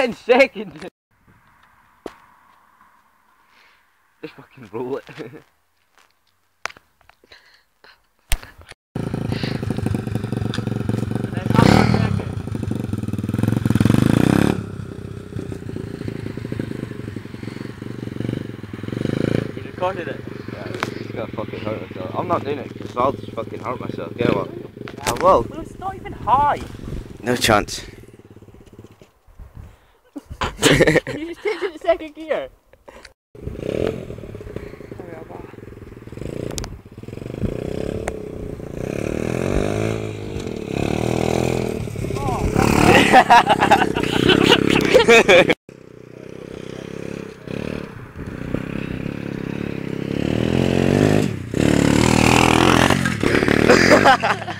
10 seconds! Just fucking roll it. You recorded it? Yeah, it's gonna fucking hurt myself. I'm not doing it because I'll just fucking hurt myself. Get what? I will. Well, it's not even high. No chance. You just changed it to second gear. Ha ha ha!